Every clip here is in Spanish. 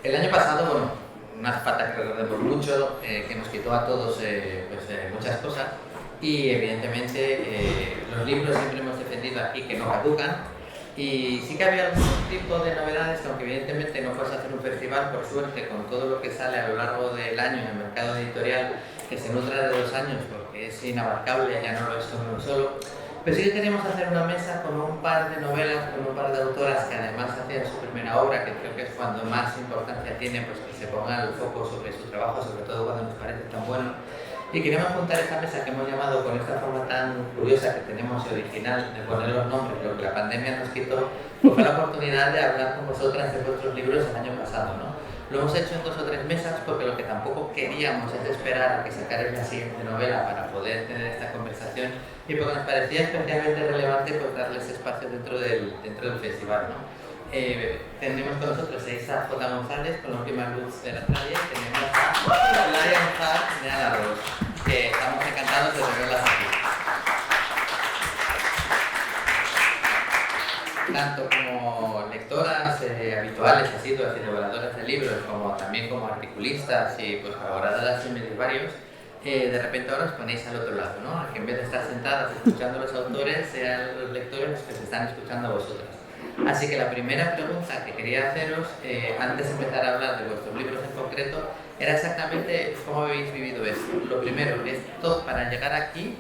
El año pasado, bueno, no hace falta que recordemos mucho, que nos quitó a todos muchas cosas y evidentemente los libros siempre hemos defendido aquí que no caducan y sí que había algún tipo de novedades, aunque evidentemente no puedes hacer un festival, por suerte, con todo lo que sale a lo largo del año en el mercado editorial, que se nutra de 2 años porque es inabarcable, ya no lo es uno solo. Pero sí que queríamos hacer una mesa con un par de novelas, con un par de autoras que además hacían su primera obra, que creo que es cuando más importancia tiene, pues que se ponga el foco sobre su trabajo, sobre todo cuando nos parece tan bueno. Y queremos juntar esta mesa que hemos llamado con esta forma tan curiosa que tenemos y original de poner los nombres, lo que la pandemia nos quitó, pues fue la oportunidad de hablar con vosotras de vuestros libros el año pasado, ¿no? Lo hemos hecho en 2 o 3 mesas porque lo que tampoco queríamos es esperar a que sacarais la siguiente novela para poder tener esta conversación y porque nos parecía especialmente relevante pues, darles espacio dentro del festival, ¿no? Tendremos con nosotros a Isa J. González con la última luz de la calle, tenemos a Lion Heart de Ana Ross, que estamos encantados de tenerlas aquí. Tanto como lectoras habituales, asiduas y devoradoras de libros, como también como articulistas y pues, colaboradoras en medios varios, de repente ahora os ponéis al otro lado, ¿no? Que en vez de estar sentadas escuchando a los autores, sean los lectores los que se están escuchando a vosotras. Así que la primera pregunta que quería haceros, antes de empezar a hablar de vuestros libros en concreto, era exactamente cómo habéis vivido esto. Lo primero, esto para llegar aquí,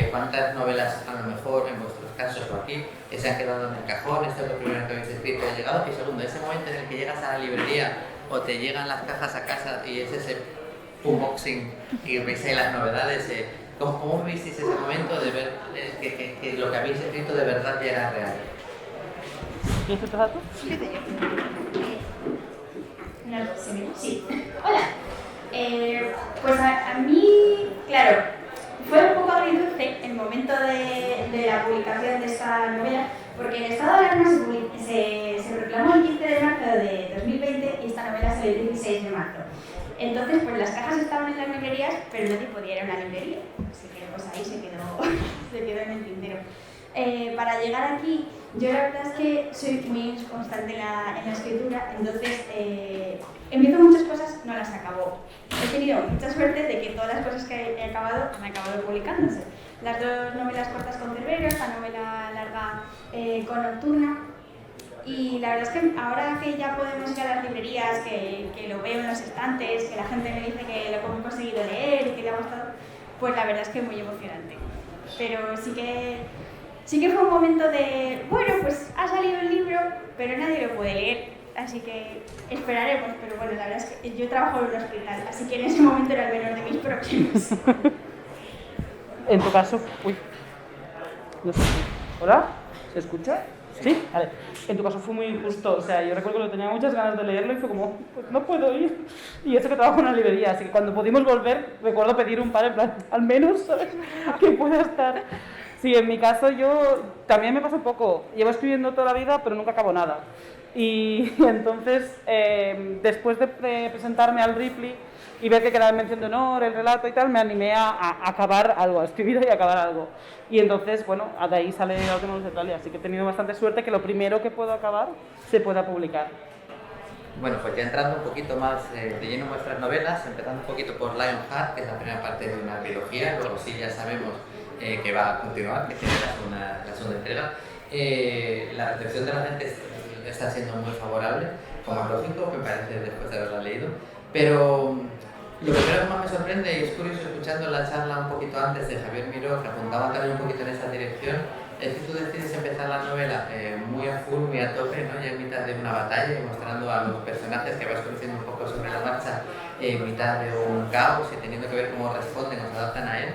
cuántas novelas a lo mejor en vuestros casos o aquí se han quedado en el cajón, esto es lo primero que habéis escrito y ha llegado, y segundo, ese momento en el que llegas a la librería o te llegan las cajas a casa y es ese unboxing y veis ahí las novedades, ¿cómo visteis ese momento de ver que lo que habéis escrito de verdad ya era real? ¿Quieres empezar tú? Sí. Hola. Pues a mí, claro, fue un poco agridulce el momento de la publicación de esta novela, porque el estado de alarma se proclamó el 15 de marzo de 2020 y esta novela salió el 16 de marzo. Entonces, pues las cajas estaban en las librerías, pero nadie podía ir a una librería, así que pues ahí se quedó en el tintero. Para llegar aquí, yo la verdad es que soy muy constante en la escritura, entonces empiezo muchas cosas, no las acabo. He tenido mucha suerte de que todas las cosas que he acabado han acabado publicándose. Las 2 novelas cortas con Cerberos, la novela larga con Nocturna. Y la verdad es que ahora que ya podemos ir a las librerías, que lo veo en los estantes, que la gente me dice que lo hemos conseguido leer y que le ha gustado, pues la verdad es que es muy emocionante. Pero sí que fue un momento de, bueno, pues ha salido el libro, pero nadie lo puede leer, así que esperaremos. Pero bueno, la verdad es que yo trabajo en un hospital, así que en ese momento era el menor de mis problemas. En tu caso, uy, no sé. ¿Hola? ¿Se escucha? Sí, vale. En tu caso fue muy injusto, o sea, yo recuerdo que tenía muchas ganas de leerlo y fue como, pues no puedo ir. Y eso que trabajo en una librería, así que cuando pudimos volver, recuerdo pedir un par, en plan, al menos, ¿sabes? Que pueda estar. Sí, en mi caso yo también me pasó un poco, llevo escribiendo toda la vida, pero nunca acabo nada. Y entonces, después de presentarme al Ripley y ver que quedaba en mención de honor, el relato y tal, me animé a acabar algo, a escribir y a acabar algo. Y entonces, bueno, de ahí sale la última luz de Italia, así que he tenido bastante suerte que lo primero que puedo acabar se pueda publicar. Bueno, pues ya entrando un poquito más de lleno en vuestras novelas, empezando un poquito por Lionheart, que es la primera parte de una trilogía, luego sí ya sabemos que va a continuar, que tiene la segunda entrega. La recepción de la gente está siendo muy favorable, como es lógico, me parece, después de haberla leído, pero lo primero que más me sorprende, y es curioso escuchando la charla un poquito antes de Javier Miró, que apuntaba también un poquito en esa dirección, es que tú decides empezar la novela muy a full, muy a tope, ¿no? Ya en mitad de una batalla y mostrando a los personajes que vas conociendo un poco sobre la marcha en mitad de un caos y teniendo que ver cómo responden o se adaptan a él.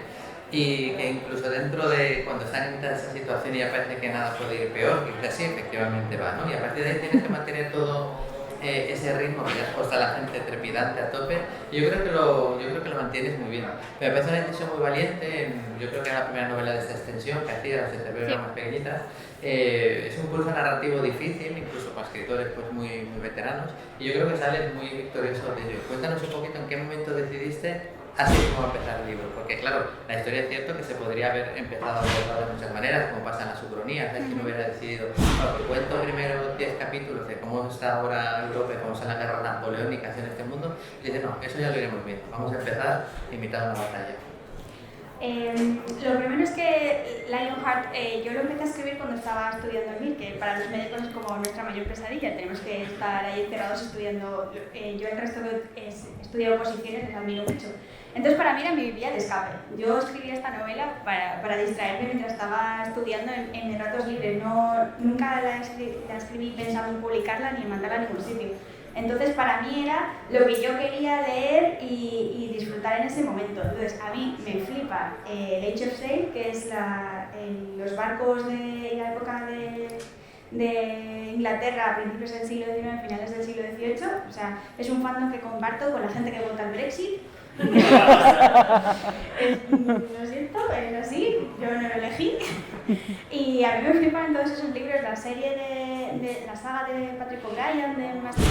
Y que incluso dentro de cuando están en mitad de esa situación y ya parece que nada puede ir peor, que así efectivamente va, ¿no? Y a partir de ahí tienes que mantener todo ese ritmo que ya has puesto a la gente trepidante a tope, y yo creo que lo mantienes muy bien. Me parece una decisión muy valiente, yo creo que era la primera novela de esta extensión que hacía, las de Cerberos más pequeñitas. Es un curso narrativo difícil, incluso para escritores pues muy veteranos, y yo creo que sales muy victorioso de ello. Cuéntanos un poquito en qué momento decidiste así es como empezar el libro, porque claro, la historia es cierto que se podría haber empezado a abordar de muchas maneras, como pasa en las ucronías, ¿sabes? Que no hubiera decidido, bueno, pues cuento primero 10 capítulos de cómo está ahora Europa y cómo son las guerras napoleónicas en este mundo, y dice, no, eso ya lo iremos viendo, vamos a empezar imitando una batalla. Lo primero es que Lionheart, yo lo empecé a escribir cuando estaba estudiando el MIR, que para los médicos es como nuestra mayor pesadilla, tenemos que estar ahí encerrados estudiando. Yo el resto que estudié oposiciones les admiro mucho. Entonces para mí era mi vía de escape. Yo escribí esta novela para distraerme mientras estaba estudiando en mis ratos libres. Nunca la escribí pensando en publicarla ni en mandarla a ningún sitio. Entonces para mí era lo que yo quería leer y disfrutar en ese momento. Entonces a mí me flipa el Age of Sail, que es los barcos de la época de Inglaterra a principios del siglo XIX, finales del siglo XVIII. O sea, es un fandom que comparto con la gente que vota el Brexit. Lo siento, es así, yo no lo elegí. Y a mí me flipan todos esos libros, la serie de la saga de Patrick O'Brien, de Master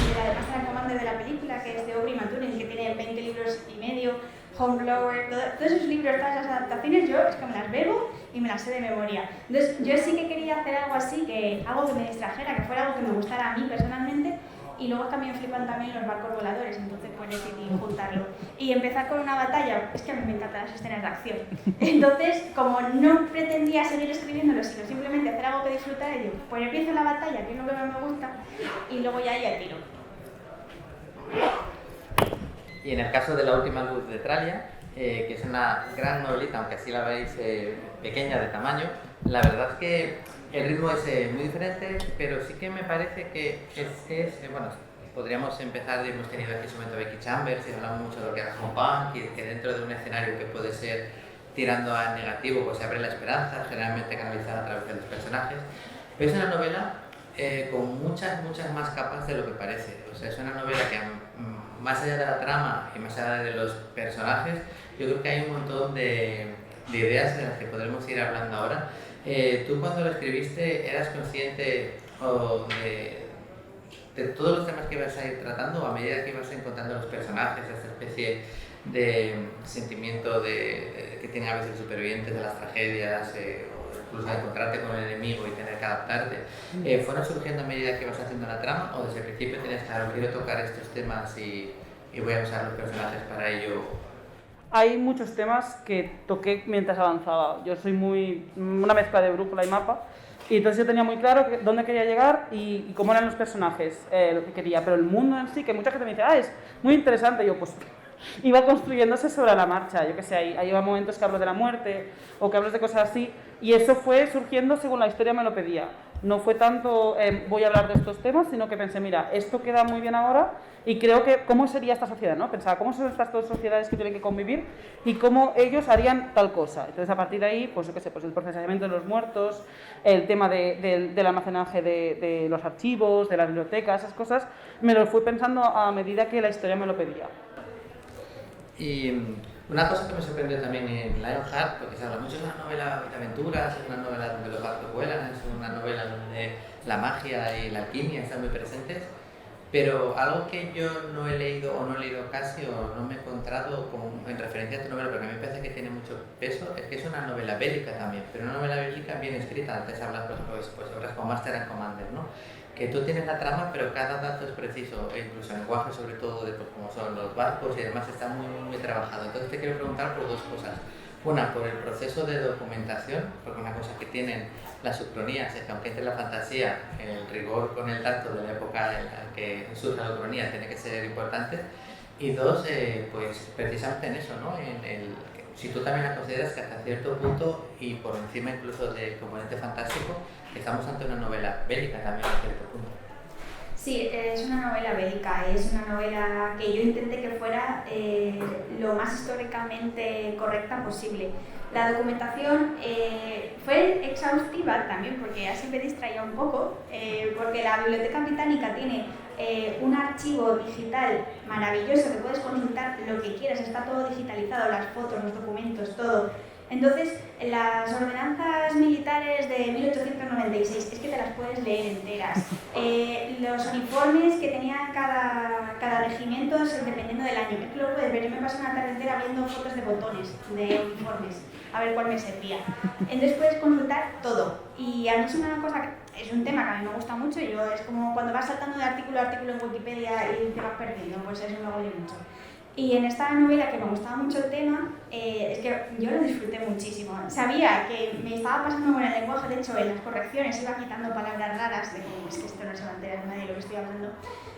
and Commander de la película, que es de Aubrey Maturin, que tiene 20 libros y medio, Homeblower, todos esos libros, todas las adaptaciones, yo es que me las bebo y me las sé de memoria. Entonces yo sí que quería hacer algo así, algo que me distrajera, que fuera algo que me gustara a mí personalmente. Y luego también me flipan también los barcos voladores, entonces pues decidí juntarlo. Y empezar con una batalla, es que a mí me encantan las escenas de acción. Entonces, como no pretendía seguir escribiéndolo, sino simplemente hacer algo que disfrutara, digo, pues empiezo la batalla, que es lo que más me gusta, y luego ya el tiro. Y en el caso de La última luz de Tralia, que es una gran novelita, aunque así la veis pequeña de tamaño, la verdad es que el ritmo es muy diferente, pero sí que me parece que bueno, podríamos empezar, hemos tenido aquí en su momento Becky Chambers y hablamos mucho de lo que era home punk y que dentro de un escenario que puede ser tirando a negativo, pues se abre la esperanza, generalmente canalizada a través de los personajes. Pero es una novela con muchas más capas de lo que parece. O sea, es una novela que más allá de la trama y más allá de los personajes, yo creo que hay un montón de ideas de las que podremos ir hablando ahora. ¿Tú cuando lo escribiste eras consciente de todos los temas que ibas a ir tratando o a medida que ibas encontrando los personajes, esta especie de sentimiento que tienen a veces los supervivientes de las tragedias o incluso de encontrarte con el enemigo y tener que adaptarte, ¿fueron surgiendo a medida que ibas haciendo la trama o desde el principio tenías claro, quiero tocar estos temas y voy a usar los personajes para ello? Hay muchos temas que toqué mientras avanzaba. Yo soy una mezcla de brújula y mapa, y entonces yo tenía muy claro dónde quería llegar y cómo eran los personajes, lo que quería. Pero el mundo en sí, que mucha gente me dice, es muy interesante, y yo pues iba construyéndose sobre la marcha. Yo qué sé, hay momentos que hablo de la muerte o que hablo de cosas así, y eso fue surgiendo según la historia me lo pedía. No fue tanto voy a hablar de estos temas, sino que pensé, mira, esto queda muy bien ahora y creo que cómo sería esta sociedad, ¿no? Pensaba, ¿cómo son estas dos sociedades que tienen que convivir y cómo ellos harían tal cosa? Entonces, a partir de ahí, pues yo qué sé, pues el procesamiento de los muertos, el tema del almacenaje de los archivos, de la biblioteca, esas cosas, me lo fui pensando a medida que la historia me lo pedía. Y una cosa que me sorprendió también en Lionheart, porque se habla mucho de una novela de aventuras, es una novela donde los barcos vuelan, es una novela donde la magia y la alquimia están muy presentes, pero algo que yo no he leído o no he leído casi o no me he encontrado en referencia a tu novela, porque a mí me parece que tiene mucho peso, es que es una novela bélica también, pero una novela bélica bien escrita. Antes hablas pues obras como Master and Commander, ¿no? Que tú tienes la trama, pero cada dato es preciso, e incluso el lenguaje, sobre todo de cómo son los barcos y demás, está muy trabajado. Entonces te quiero preguntar por dos cosas. Una, por el proceso de documentación, porque una cosa que tienen las ucronías es que aunque entre la fantasía, el rigor con el dato de la época en la que surge la ucronía tiene que ser importante. Y dos, pues precisamente en eso, ¿no? Si tú también la consideras que hasta cierto punto y por encima incluso del componente fantástico, estamos ante una novela bélica también a cierto punto. Sí, es una novela bélica, es una novela que yo intenté que fuera lo más históricamente correcta posible. La documentación fue exhaustiva también, porque así me distraía un poco, porque la Biblioteca Británica tiene un archivo digital maravilloso que puedes consultar lo que quieras, está todo digitalizado, las fotos, los documentos, todo. Entonces, las ordenanzas militares de 1896, es que te las puedes leer enteras. Los uniformes que tenía cada regimientos dependiendo del año. Es que lo puedes ver, yo me paso una tarde entera viendo fotos de botones, de uniformes, a ver cuál me servía. Entonces puedes consultar todo. Y a mí es una cosa, es un tema que a mí me gusta mucho, y es como cuando vas saltando de artículo a artículo en Wikipedia y te vas perdiendo, pues eso me agobia mucho. Y en esta novela, que me gustaba mucho el tema, es que yo lo disfruté muchísimo. Sabía que me estaba pasando con el lenguaje, de hecho en las correcciones iba quitando palabras raras, de como es que esto no se va a enterar nadie de lo que estoy hablando,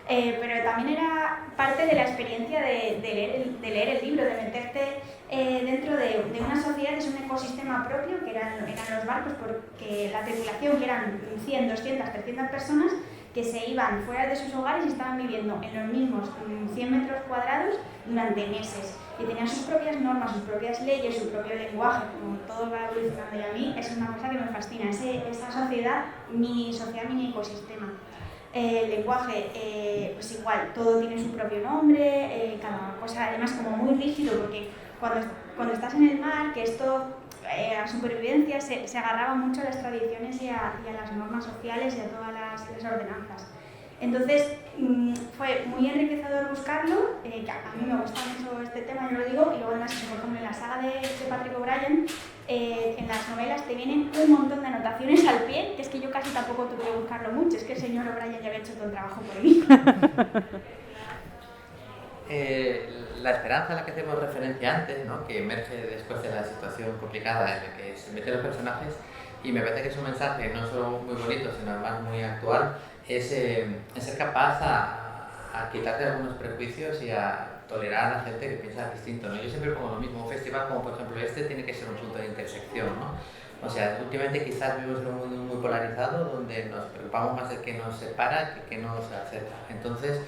pero también era parte de la experiencia de leer el libro, de meterte dentro de una sociedad, es un ecosistema propio, que eran los barcos, porque la tripulación, que eran 100, 200, 300 personas, que se iban fuera de sus hogares y estaban viviendo en los mismos 100 metros cuadrados durante meses. Y tenían sus propias normas, sus propias leyes, su propio lenguaje, como todo va evolucionando. Y a mí es una cosa que me fascina, esa sociedad, mini ecosistema. El lenguaje, pues igual, todo tiene su propio nombre, cada cosa, además como muy rígido, porque cuando estás en el mar, que esto, a supervivencia, se agarraba mucho a las tradiciones y a las normas sociales y a todas las ordenanzas. Entonces, fue muy enriquecedor buscarlo, que a mí me gusta mucho este tema, yo lo digo, y luego además, por ejemplo, en la saga de Patrick O'Brian, en las novelas te vienen un montón de anotaciones al pie, que es que yo casi tampoco tuve que buscarlo mucho, es que el señor O'Brian ya había hecho todo el trabajo por mí. La esperanza a la que hacemos referencia antes, ¿no?, que emerge después de la situación complicada en la que se meten los personajes, y me parece que es un mensaje no solo muy bonito, sino además muy actual, es ser capaz a quitarte algunos prejuicios y a tolerar a la gente que piensa distinto, ¿no? Yo siempre pongo lo mismo, un festival como por ejemplo este tiene que ser un punto de intersección, ¿no? O sea, últimamente quizás vivimos en un mundo muy polarizado donde nos preocupamos más de qué nos separa que qué nos acerca. Entonces,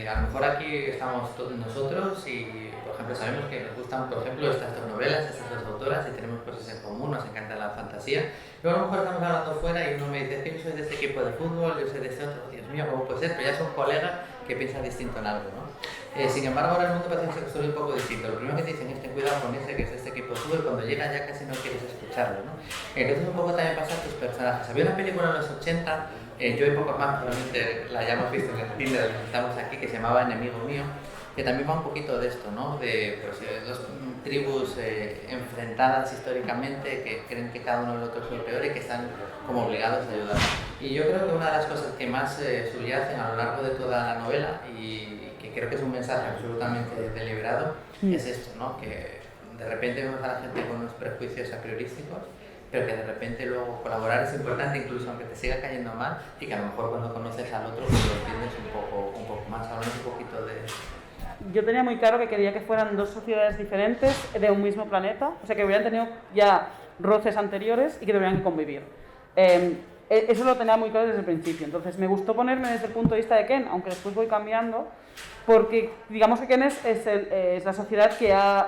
a lo mejor aquí estamos todos nosotros y, por ejemplo, sabemos que nos gustan, por ejemplo, estas dos novelas, estas dos autoras, y tenemos cosas en común, nos encanta la fantasía. Luego a lo mejor estamos hablando fuera y uno me dice que yo soy de este equipo de fútbol, yo soy de este otro, Dios mío, ¿cómo puede ser? Pero ya son colegas que piensan distinto en algo, ¿no? Sin embargo, ahora el mundo parece que se construye un poco distinto. Lo primero que te dicen es ten cuidado con ese, que es este equipo de fútbol, cuando llega ya casi no quieres escucharlo, ¿no? Entonces un poco también pasa a tus personajes. Había una película en los 80, yo y pocos más probablemente la hayamos visto en el cine de los que estamos aquí, que se llamaba Enemigo Mío, que también va un poquito de esto, ¿no? De pues, dos tribus enfrentadas históricamente que creen que cada uno del otro es el peor y que están como obligados a ayudar. Y yo creo que una de las cosas que más subyacen a lo largo de toda la novela, y que creo que es un mensaje absolutamente deliberado, es esto, ¿no? Que de repente vemos a la gente con unos prejuicios a priorísticos, pero que de repente luego colaborar es importante, incluso aunque te siga cayendo mal, y que a lo mejor cuando conoces al otro pues lo entiendes un poco más. Hablamos un poquito de... Yo tenía muy claro que quería que fueran dos sociedades diferentes de un mismo planeta, o sea, que hubieran tenido ya roces anteriores y que tuvieran que convivir. Eso lo tenía muy claro desde el principio, entonces me gustó ponerme desde el punto de vista de Ken, aunque después voy cambiando, porque digamos que Ken es la sociedad que ha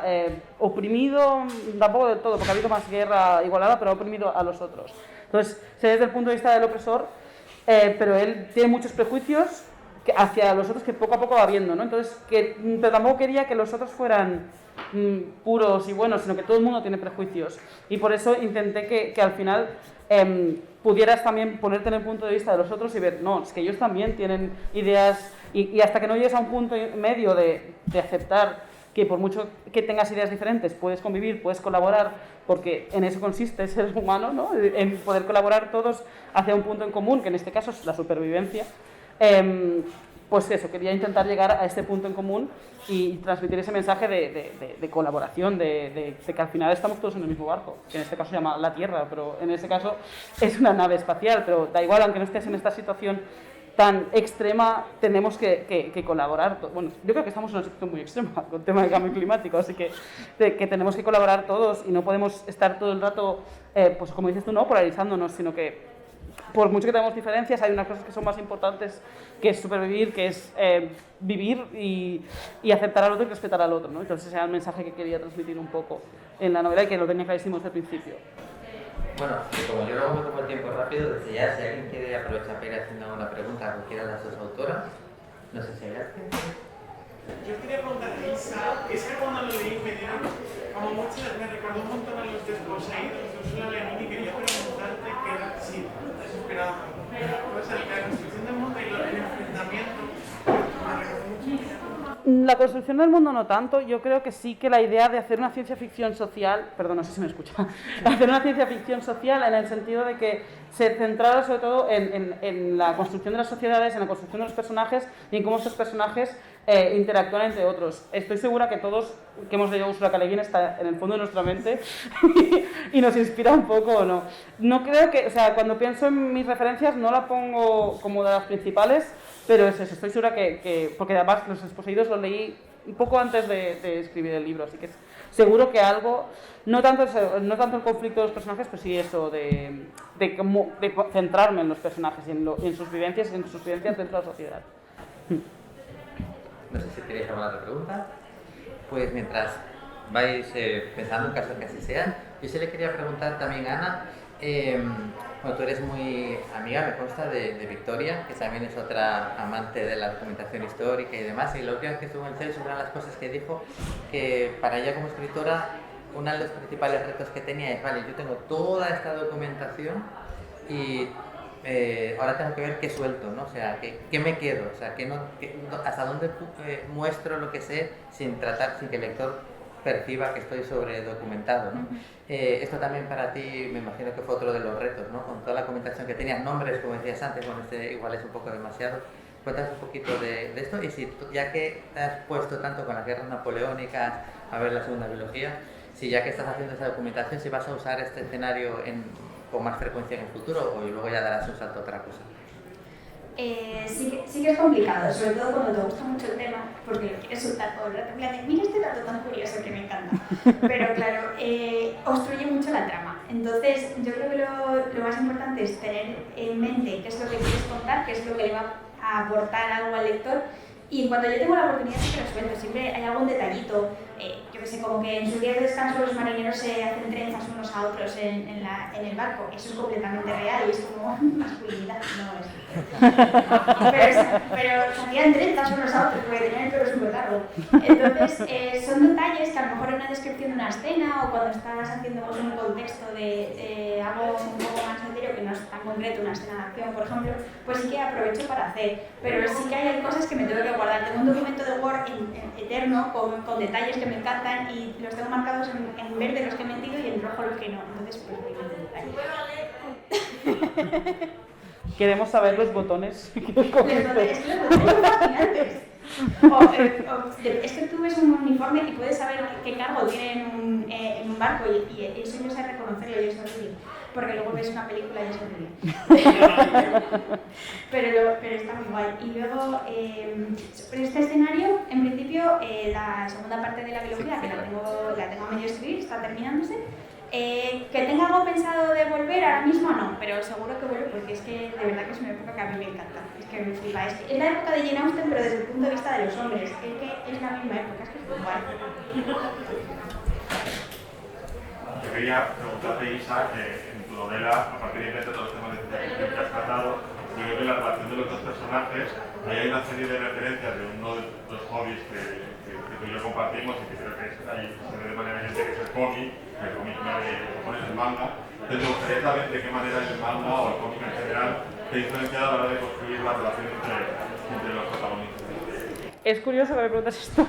oprimido, tampoco del todo, porque ha habido más guerra igualada, pero ha oprimido a los otros. Entonces, se ve desde el punto de vista del opresor, pero él tiene muchos prejuicios hacia los otros que poco a poco va viendo, ¿no? Entonces, pero tampoco quería que los otros fueran puros y buenos, sino que todo el mundo tiene prejuicios. Y por eso intenté que al final pudieras también ponerte en el punto de vista de los otros y ver, no, es que ellos también tienen ideas, y hasta que no llegues a un punto medio de aceptar que por mucho que tengas ideas diferentes, puedes convivir, puedes colaborar, porque en eso consiste ser humano, ¿no? En poder colaborar todos hacia un punto en común, que en este caso es la supervivencia. Pues eso, quería intentar llegar a este punto en común y transmitir ese mensaje de colaboración, de que al final estamos todos en el mismo barco, que en este caso se llama la Tierra, pero en este caso es una nave espacial, pero da igual, aunque no estés en esta situación tan extrema, tenemos que colaborar. Bueno, yo creo que estamos en una situación muy extrema con el tema del cambio climático, así que tenemos que colaborar todos y no podemos estar todo el rato, pues como dices tú, no polarizándonos, sino que por mucho que tengamos diferencias, hay unas cosas que son más importantes, que es supervivir, que es vivir y aceptar al otro y respetar al otro, ¿no? Entonces ese era el mensaje que quería transmitir un poco en la novela y que lo tenía clarísimo desde el principio. Bueno, como yo luego me tomo el tiempo rápido, desde ya, si alguien quiere aprovechar para ir haciendo alguna pregunta a cualquiera de las dos autoras, no sé si hay alguien. Yo quería preguntarte, Isa, es que cuando lo leí me dieron como mucho, me recordó un montón a los desposeídos de Ursula Le Guin y quería preguntarte que era si te superaba. Pues la construcción del mundo y el enfrentamiento me recordó La construcción del mundo no tanto, yo creo que sí que la idea de hacer una ciencia ficción social, perdón, no sé si me escucha, hacer una ciencia ficción social en el sentido de que se centrara sobre todo en la construcción de las sociedades, en la construcción de los personajes y en cómo estos personajes interactúan entre otros. Estoy segura que todos que hemos leído Ursula K. Le Guin está en el fondo de nuestra mente y nos inspira un poco o no. No creo que, o sea, cuando pienso en mis referencias no la pongo como de las principales, pero es eso, estoy segura que porque además Los Desposeídos lo leí un poco antes de escribir el libro, así que seguro que algo, no tanto el conflicto de los personajes, pero sí eso de centrarme en los personajes y en sus vivencias dentro de la sociedad. No sé si queréis alguna otra pregunta. Pues mientras vais pensando en caso de que así sea, yo sí le quería preguntar también a Ana, bueno, tú eres muy amiga, me consta, de Victoria, que también es otra amante de la documentación histórica y demás, y la última vez que estuvo en CELS, una de las cosas que dijo, que para ella como escritora, uno de los principales retos que tenía es, vale, yo tengo toda esta documentación y ahora tengo que ver qué suelto, ¿no? O sea, qué me quedo, o sea, hasta dónde muestro lo que sé sin que el lector perciba que estoy sobredocumentado, ¿no? Esto también para ti me imagino que fue otro de los retos, ¿no? Con toda la documentación que tenías, nombres, como decías antes, bueno, igual es un poco demasiado. Cuéntanos un poquito de esto y si ya que te has puesto tanto con las guerras napoleónicas, a ver la segunda biología, si ya que estás haciendo esa documentación, si vas a usar este escenario con más frecuencia en el futuro o luego ya darás un salto a otra cosa. Sí que es complicado, sobre todo cuando te gusta mucho el tema, porque lo quieres soltar todo el rato. Mira este dato tan curioso que me encanta. Pero claro, obstruye mucho la trama. Entonces, yo creo que lo más importante es tener en mente qué es lo que quieres contar, qué es lo que le va a aportar algo al lector. Y cuando yo tengo la oportunidad siempre lo suelto, siempre hay algún detallito, yo que sé, como que en sus días de descanso los marineros se hacen trenzas unos a otros en el barco, eso es completamente real y es como masculinidad, no es. Pero se hacían trenzas unos a otros porque tenían el pelo súper largo. Entonces, son detalles que a lo mejor en una descripción de una escena o cuando estás haciendo un contexto de algo un poco más sencillo que no es tan concreto, una escena de acción, por ejemplo, pues sí que aprovecho para hacer, pero sí que hay cosas que me tengo que guardar. Tengo un documento de Word eterno con detalles que me encantan y los tengo marcados en verde los que he metido y en rojo los que no. Entonces, pues Queremos saber los botones. Es que los botones son fascinantes. Es que tú ves un uniforme y puedes saber qué cargo tiene en un barco y eso yo sé reconocerlo y es horrible. Porque luego ves una película y es horrible. pero está muy guay. Y luego, sobre este escenario, en principio, la segunda parte de la biología, que la tengo a medio escribir, está terminándose. Que tenga algo pensado de volver, ahora mismo no, pero seguro que vuelvo porque es que de verdad que es una época que a mí me encanta. Es que me flipa. Es la época de Jane Austen, pero desde el punto de vista de los hombres. Es que es la misma época, es que es muy guay. Yo quería preguntarte, Isa, que en tu novela, a partir de todos los temas de ciencia que has tratado, yo creo que la relación de los dos personajes, ahí hay una serie de referencias de uno de los hobbies que tú y yo compartimos y que creo que ahí se ve de manera evidente, que es el cómic pones el manga. Entonces me gustaría saber de qué manera el manga o el cómic en general te ha influenciado a la hora de construir la relación entre los protagonistas. Es curioso que me preguntes esto,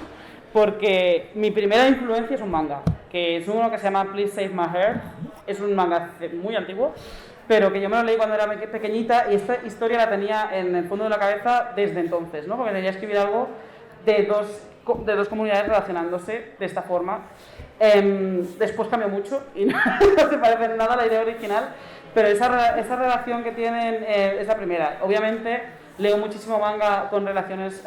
porque mi primera influencia es un manga, que es uno que se llama Please Save My Hair. Es un manga muy antiguo, pero que yo me lo leí cuando era pequeñita y esta historia la tenía en el fondo de la cabeza desde entonces, ¿no? Porque quería escribir algo de dos comunidades relacionándose de esta forma. Después cambió mucho y no se parece en nada a la idea original, pero esa relación que tienen es la primera. Obviamente leo muchísimo manga con relaciones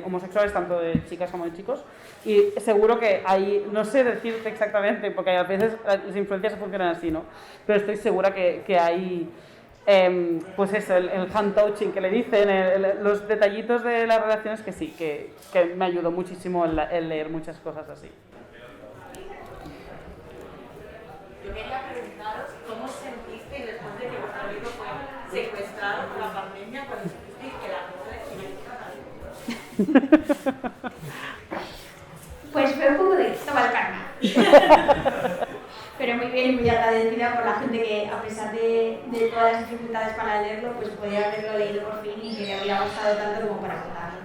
homosexuales, tanto de chicas como de chicos, y seguro que hay, no sé decirte exactamente, porque a veces las influencias funcionan así, ¿no? Pero estoy segura que hay, pues eso, el hand touching que le dicen, los detallitos de las relaciones que sí, que me ayudó muchísimo el leer muchas cosas así. Yo quería preguntaros cómo sentisteis después de que vuestro libro fue secuestrado por la pandemia, cuando sentisteis que la cosa de Pues fue un poco de toma el karma. Pero muy bien y muy agradecida por la gente que, a pesar de todas las dificultades para leerlo, pues podía haberlo leído por fin y que le había gustado tanto como para contarlo.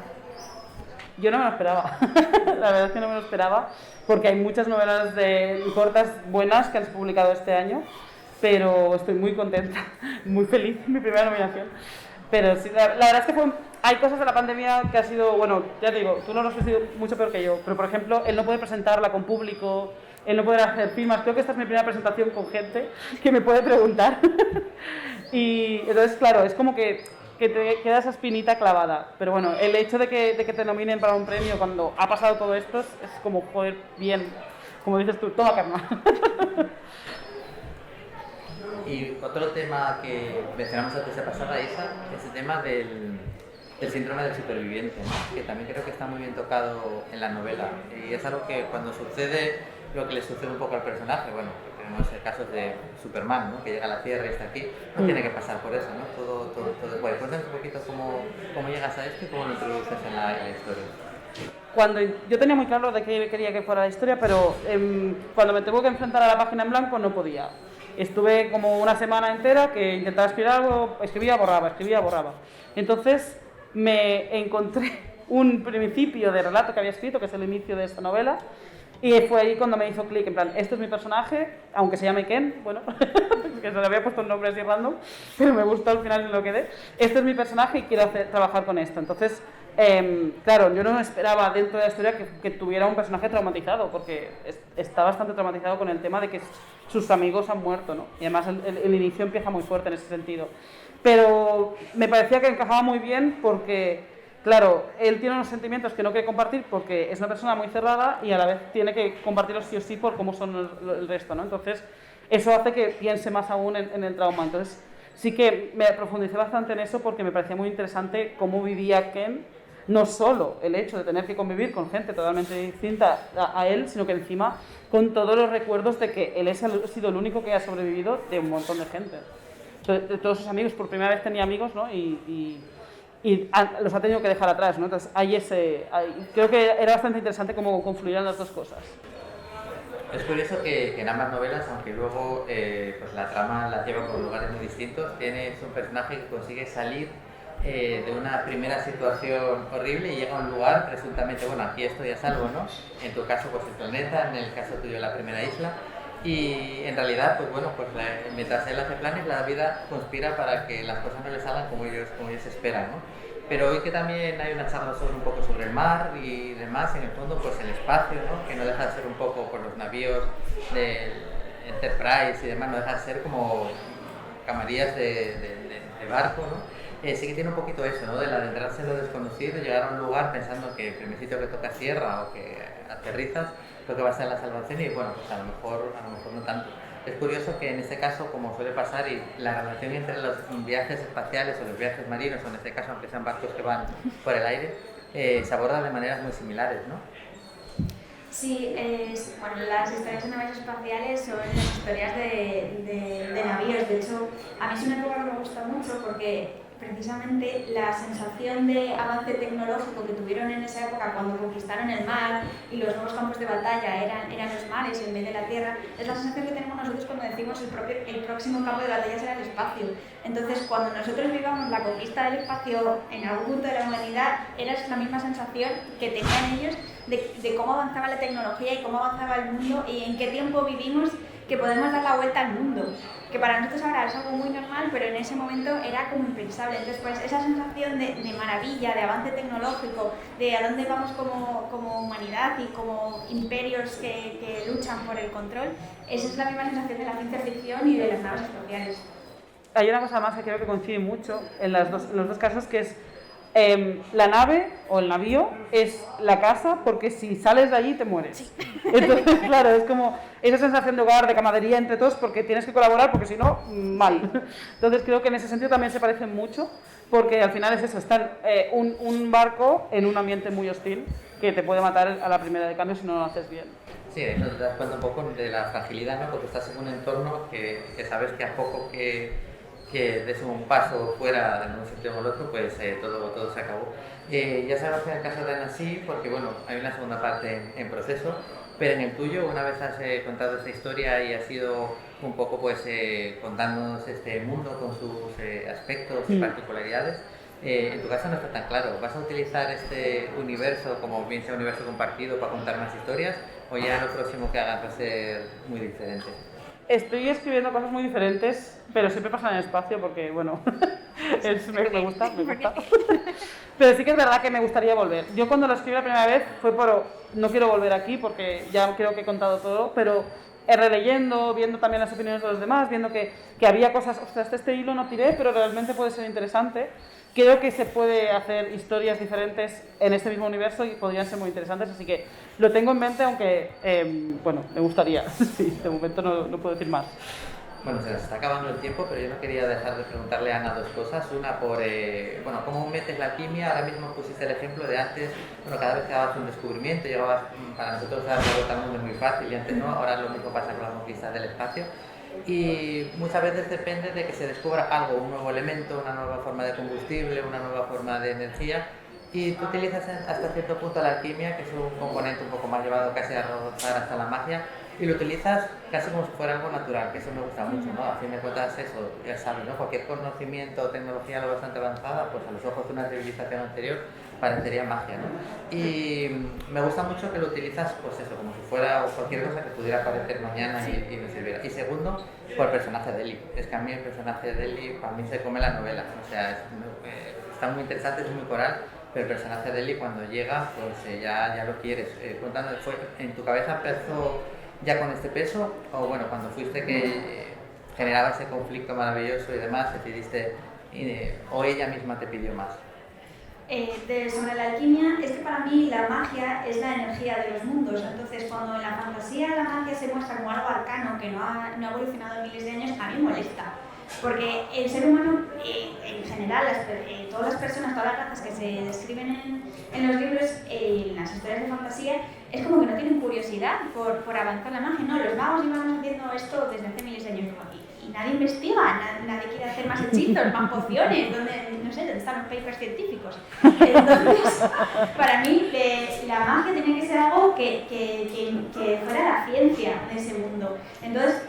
Yo no me lo esperaba, la verdad es que no me lo esperaba, porque hay muchas novelas cortas buenas que han publicado este año, pero estoy muy contenta, muy feliz, mi primera nominación. Pero sí, la verdad es que hay cosas de la pandemia que ha sido, bueno, ya te digo, tú no lo has sido mucho peor que yo, pero por ejemplo, el no poder presentarla con público, el no poder hacer firmas, creo que esta es mi primera presentación con gente que me puede preguntar. Y entonces, claro, es como que te queda esa espinita clavada. Pero bueno, el hecho de que te nominen para un premio cuando ha pasado todo esto es como, joder, bien, como dices tú, toma karma. Y otro tema que mencionamos antes de pasada, Isa, es el tema del síndrome del superviviente, ¿no? Que también creo que está muy bien tocado en la novela. Y es algo que cuando sucede lo que le sucede un poco al personaje, bueno, tenemos el caso de Superman, ¿no? Que llega a la Tierra y está aquí, no tiene que pasar por eso, ¿no? Todo bueno, cuéntanos un poquito cómo llegas a esto y cómo lo introduces en la historia. Yo tenía muy claro de qué quería que fuera la historia, pero cuando me tuve que enfrentar a la página en blanco no podía. Estuve como una semana entera que intentaba escribir algo, escribía, borraba. Entonces me encontré un principio de relato que había escrito, que es el inicio de esta novela, y fue ahí cuando me hizo clic, en plan, este es mi personaje, aunque se llame Ken, bueno, que se le había puesto un nombre así random, pero me gustó al final y lo quedé. Este es mi personaje y quiero trabajar con esto. Entonces, claro, yo no esperaba dentro de la historia que tuviera un personaje traumatizado, porque está bastante traumatizado con el tema de que sus amigos han muerto, ¿no? Y además el inicio empieza muy fuerte en ese sentido. Pero me parecía que encajaba muy bien porque, claro, él tiene unos sentimientos que no quiere compartir porque es una persona muy cerrada y a la vez tiene que compartirlos sí o sí por cómo son el resto, ¿no? Entonces, eso hace que piense más aún en el trauma. Entonces, sí que me profundicé bastante en eso porque me parecía muy interesante cómo vivía Ken, no solo el hecho de tener que convivir con gente totalmente distinta a él, sino que encima con todos los recuerdos de que él ha sido el único que ha sobrevivido de un montón de gente. De todos sus amigos, por primera vez tenía amigos, ¿no? Y los ha tenido que dejar atrás, ¿no? Entonces creo que era bastante interesante cómo confluían las dos cosas. Es curioso que en ambas novelas, aunque luego pues la trama la lleva por lugares muy distintos, tienes un personaje que consigue salir de una primera situación horrible y llega a un lugar presuntamente, bueno, aquí estoy a salvo, ¿no? En tu caso, pues el planeta, en el caso tuyo la primera isla. Y en realidad, pues bueno, pues mientras él hace planes, la vida conspira para que las cosas no le salgan como ellos esperan, ¿no? Pero hoy que también hay una charla un poco sobre el mar y demás, en el fondo, pues el espacio, ¿no? Que no deja de ser un poco por los navíos del Enterprise y demás, no deja de ser como camarillas de barco, ¿no? Sí que tiene un poquito eso, ¿no? De adentrarse en lo desconocido, llegar a un lugar pensando que el primer sitio que tocas tierra o que aterrizas, lo que va a ser la salvación y bueno, pues a lo mejor no tanto. Es curioso que en este caso, como suele pasar, y la relación entre los viajes espaciales o los viajes marinos, o en este caso aunque sean barcos que van por el aire, se aborda de maneras muy similares, ¿no? Sí, bueno, las historias de naves espaciales son las historias de navíos. De hecho, a mí es una época que me gusta mucho porque precisamente la sensación de avance tecnológico que tuvieron en esa época cuando conquistaron el mar y los nuevos campos de batalla eran los mares en vez de la tierra, es la sensación que tenemos nosotros cuando decimos el próximo campo de batalla será el espacio. Entonces, cuando nosotros vivamos la conquista del espacio en algún punto de la humanidad, era la misma sensación que tenían ellos de cómo avanzaba la tecnología y cómo avanzaba el mundo y en qué tiempo vivimos que podemos dar la vuelta al mundo. Que para nosotros ahora es algo muy normal, pero en ese momento era como impensable. Entonces, pues esa sensación de maravilla, de avance tecnológico, de a dónde vamos como humanidad y como imperios que luchan por el control, esa es la misma sensación de la ciencia ficción y de las naves espaciales. Hay una cosa más que creo que coincide mucho en los dos casos, que es la nave o el navío es la casa, porque si sales de allí te mueres. Sí. Entonces, claro, es como esa sensación de hogar, de camaradería entre todos, porque tienes que colaborar, porque si no, mal. Entonces creo que en ese sentido también se parecen mucho, porque al final es eso, están un barco en un ambiente muy hostil que te puede matar a la primera de cambio si no lo haces bien. Sí, de eso te das cuenta un poco de la fragilidad, ¿no? Porque estás en un entorno que sabes que a poco que des un paso fuera de un sitio o el otro, pues todo se acabó. Ya sabemos que en el caso de Annecy, porque bueno, hay una segunda parte en proceso, pero en el tuyo, una vez has contado esta historia y has ido un poco pues contándonos este mundo con sus aspectos y particularidades, En tu caso no está tan claro. ¿Vas a utilizar este universo como bien sea un universo compartido para contar más historias o ya lo próximo que hagas va a ser muy diferente? Estoy escribiendo cosas muy diferentes, pero siempre pasan en el espacio porque, bueno, me gusta. Pero sí que es verdad que me gustaría volver. Yo cuando lo escribí la primera vez fue no quiero volver aquí porque ya creo que he contado todo, pero releyendo, viendo también las opiniones de los demás, viendo que había cosas, ostras, este hilo no tiré, pero realmente puede ser interesante. Creo que se puede hacer historias diferentes en este mismo universo y podrían ser muy interesantes, así que lo tengo en mente, aunque, bueno, me gustaría. Sí, de momento no puedo decir más. Bueno, se nos está acabando el tiempo, pero yo no quería dejar de preguntarle a Ana dos cosas. Una por, bueno, ¿cómo metes la alquimia? Ahora mismo pusiste el ejemplo de antes, bueno, cada vez que dabas un descubrimiento, llegabas, para nosotros dar la vuelta al mundo es muy fácil y antes no, ahora lo mismo pasa con las conquistas del espacio. Y muchas veces depende de que se descubra algo, un nuevo elemento, una nueva forma de combustible, una nueva forma de energía, y tú utilizas hasta cierto punto la alquimia, que es un componente un poco más llevado casi a rozar hasta la magia, y lo utilizas casi como si fuera algo natural, que eso me gusta mucho, ¿no? A fin de cuentas eso, ya sabes, ¿no? Cualquier conocimiento o tecnología lo bastante avanzada, pues a los ojos de una civilización anterior parecería magia, ¿no? Y me gusta mucho que lo utilizas, pues eso, como si fuera cualquier cosa que pudiera aparecer mañana y me sirviera. Y segundo, por el personaje de Ellie. Es que a mí el personaje de Ellie, para mí se come la novela, o sea, está muy interesante, es muy coral, pero el personaje de Ellie cuando llega, pues ya lo quieres. Cuéntanos, ¿fue en tu cabeza empezó ya con este peso o bueno, cuando fuiste que generaba ese conflicto maravilloso y demás, decidiste o ella misma te pidió más? Sobre la alquimia, es que para mí la magia es la energía de los mundos, entonces cuando en la fantasía la magia se muestra como algo arcano que no ha evolucionado en miles de años, a mí me molesta. Porque el ser humano, en general, todas las personas, todas las razas que se describen en los libros, en las historias de fantasía, es como que no tienen curiosidad por avanzar la magia. No, los magos llevan haciendo esto desde hace miles de años y nadie investiga, nadie quiere hacer más hechizos, más pociones, no sé, ¿dónde están los papers científicos? Entonces, para mí, la magia tenía que ser algo que fuera la ciencia de ese mundo. Entonces,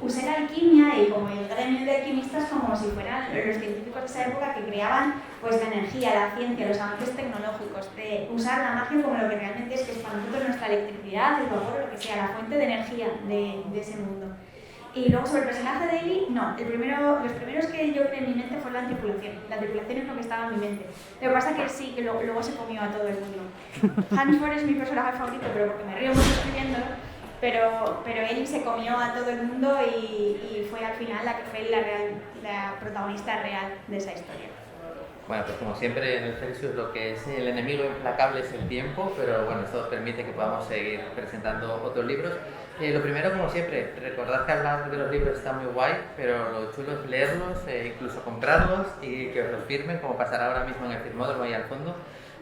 usé la alquimia y como el gremio de alquimistas como si fueran los científicos de esa época que creaban pues la energía, la ciencia, los avances tecnológicos, de usar la magia como lo que realmente es, que es para nosotros nuestra electricidad, el vapor, lo que sea, la fuente de energía de ese mundo. Y luego sobre el personaje de Ellie, no, los primeros que yo creé en mi mente fue la tripulación. La tripulación es lo que estaba en mi mente. Lo que pasa es que sí, que luego se comió a todo el mundo. Hansford es mi personaje favorito, pero porque me río mucho escribiéndolo. Pero Ellie se comió a todo el mundo y fue al final la que fue la protagonista real de esa historia. Bueno, pues como siempre en el Celsius lo que es el enemigo implacable es el tiempo, pero bueno, esto permite que podamos seguir presentando otros libros. Lo primero, como siempre, recordad que hablar de los libros está muy guay, pero lo chulo es leerlos, incluso comprarlos y que os los firmen, como pasará ahora mismo en el Firmódromo ahí al fondo.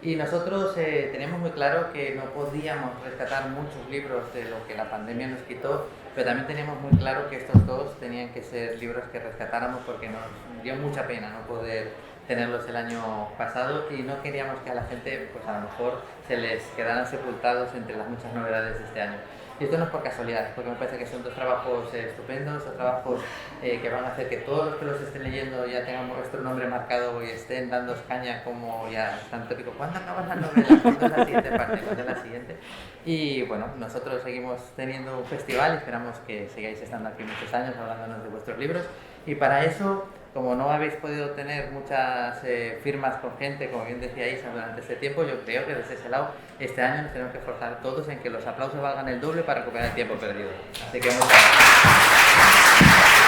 Y nosotros teníamos muy claro que no podíamos rescatar muchos libros de lo que la pandemia nos quitó, pero también teníamos muy claro que estos dos tenían que ser libros que rescatáramos porque nos dio mucha pena no poder tenerlos el año pasado y no queríamos que a la gente, pues a lo mejor, se les quedaran sepultados entre las muchas novedades de este año. Y esto no es por casualidad, porque me parece que son dos trabajos estupendos, dos trabajos que van a hacer que todos los que los estén leyendo ya tengan nuestro nombre marcado y estén dando caña como ya están tópicos. ¿Cuándo acaban las novelas? ¿Cuándo es la siguiente parte? ¿Cuándo es la siguiente? Y bueno, nosotros seguimos teniendo un festival y esperamos que sigáis estando aquí muchos años hablándonos de vuestros libros. Y para eso, como no habéis podido tener muchas firmas con gente, como bien decía Isa, durante este tiempo, yo creo que desde ese lado, este año nos tenemos que esforzar todos en que los aplausos valgan el doble para recuperar el tiempo perdido. Así que muchas gracias.